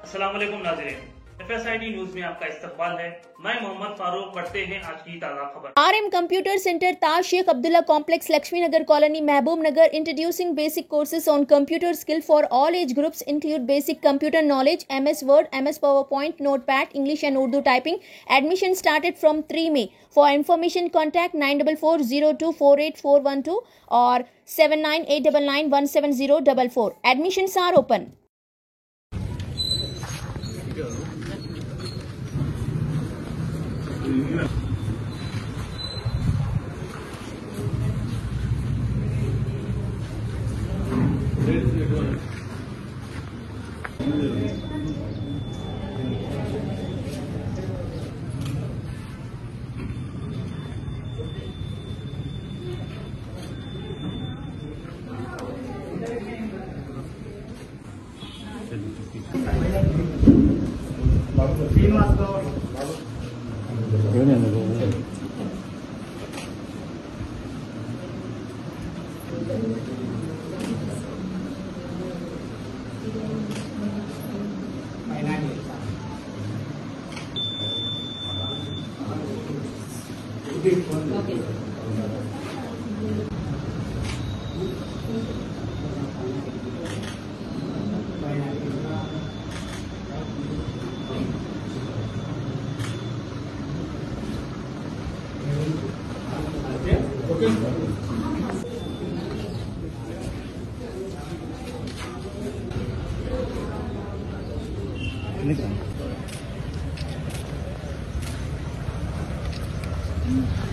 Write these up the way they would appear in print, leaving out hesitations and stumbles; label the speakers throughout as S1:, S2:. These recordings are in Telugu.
S1: अस्सलाम वालेकुम नाज़रीन, FSID न्यूज में आपका इस्तकबाल है। मैं मोहम्मद फारूक। पढ़ते हैं आज की ताज़ा खबर।
S2: RM Computer Center, Taj Sheikh Abdullah Complex, Lakshmi Nagar Colony, Mehboob Nagar, introducing basic courses on computer skill for all age groups, include basic computer knowledge, MS Word, MS PowerPoint, Notepad, English and Urdu typing. Admission started from 3 May. For information, contact 9440248412 or 7989917044. Admissions are open.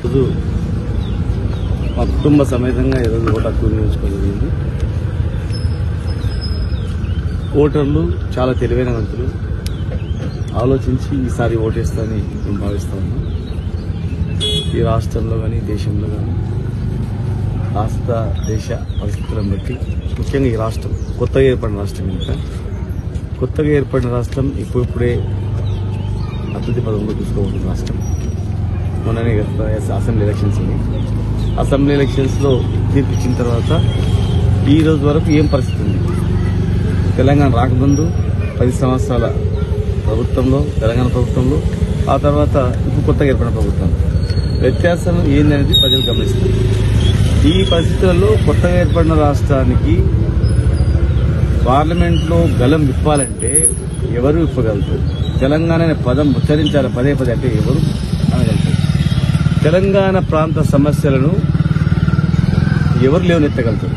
S3: రోజు మా కుటుంబ సమేతంగా ఈరోజు ఓటు హక్కు వినియోగించుకోగలిగింది. ఓటర్లు చాలా తెలివైన వ్యక్తులు, ఆలోచించి ఈసారి ఓటేస్తారని మేము భావిస్తా ఉన్నాం. ఈ రాష్ట్రంలో కానీ దేశంలో కానీ రాష్ట్ర దేశ పరిస్థితులను బట్టి, ముఖ్యంగా ఈ రాష్ట్రం కొత్తగా ఏర్పడిన రాష్ట్రం కనుక, కొత్తగా ఏర్పడిన రాష్ట్రం ఇప్పుడిప్పుడే అభివృద్ధి పదంలో చూసుకోబోతున్న రాష్ట్రం. మొన్ననే అసెంబ్లీ ఎలక్షన్స్ ఉన్నాయి. అసెంబ్లీ ఎలక్షన్స్లో తీర్పు ఇచ్చిన తర్వాత ఈ రోజు వరకు ఏం పరిస్థితి ఉంది? తెలంగాణ రాకముందు 10 సంవత్సరాల ప్రభుత్వంలో, తెలంగాణ ప్రభుత్వంలో, ఆ తర్వాత ఇప్పుడు కొత్తగా ఏర్పడిన ప్రభుత్వం, వ్యత్యాసం ఏందనేది ప్రజలు గమనిస్తారు. ఈ పరిస్థితుల్లో కొత్తగా ఏర్పడిన రాష్ట్రానికి పార్లమెంట్లో గలం విప్పాలంటే ఎవరు విప్పగలుగుతారు? తెలంగాణ అనే పదం ఉచ్చరించాలి పదే పదే అంటే ఎవరు అనగలుగుతారు? తెలంగాణ ప్రాంత సమస్యలను ఎవరు లేవనెత్తగలుగుతారు?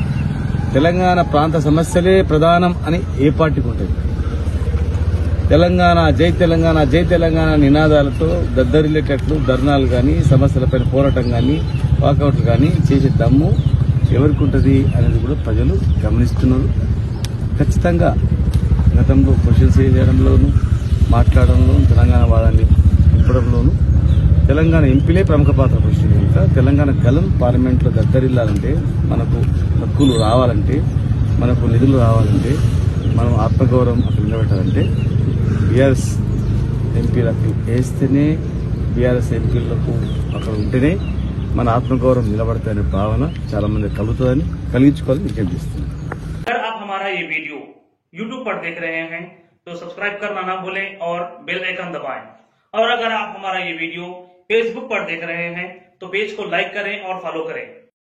S3: తెలంగాణ ప్రాంత సమస్యలే ప్రధానం అని ఏ పార్టీకి ఉంటుంది? తెలంగాణ జై తెలంగాణ, జై తెలంగాణ నినాదాలతో దద్దరిల్లేటట్లు ధర్నాలు కానీ, సమస్యలపైన పోరాటం కానీ, వాకౌట్లు కానీ చేసే దమ్ము ఎవరికి ఉంటుంది అనేది కూడా ప్రజలు గమనిస్తున్నారు. ఖచ్చితంగా గతంలో క్వశ్చన్స్ చేయడంలోనూ, మాట్లాడడంలోనూ, తెలంగాణ వాదాన్ని నింపడంలోనూ తెలంగాణ ఎంపీలే ప్రముఖ పాత్ర పోషించింది. కనుక తెలంగాణ గలం పార్లమెంట్లో దద్దరిల్లాలంటే, మనకు హక్కులు రావాలంటే, మనకు నిధులు రావాలంటే, మనం ఆత్మగౌరవం అక్కడ నిలబెట్టాలంటే బీఆర్ఎస్ ఎంపీలకు వేస్తేనే, బీఆర్ఎస్ ఎంపీలకు అక్కడ ఉంటేనే మన ఆత్మగౌరవం నిలబడతాయనే భావన చాలా మంది కలుగుతుందని కలిగించుకోవాలని విజ్ఞప్తి చేస్తుంది.
S1: अगर आप हमारा ये वीडियो YouTube पर देख रहे हैं तो सब्सक्राइब करना ना भूलें और बेल आइकन दबाएं। और अगर आप हमारा ये वीडियो Facebook पर देख रहे हैं तो पेज को लाइक करें और फॉलो करें।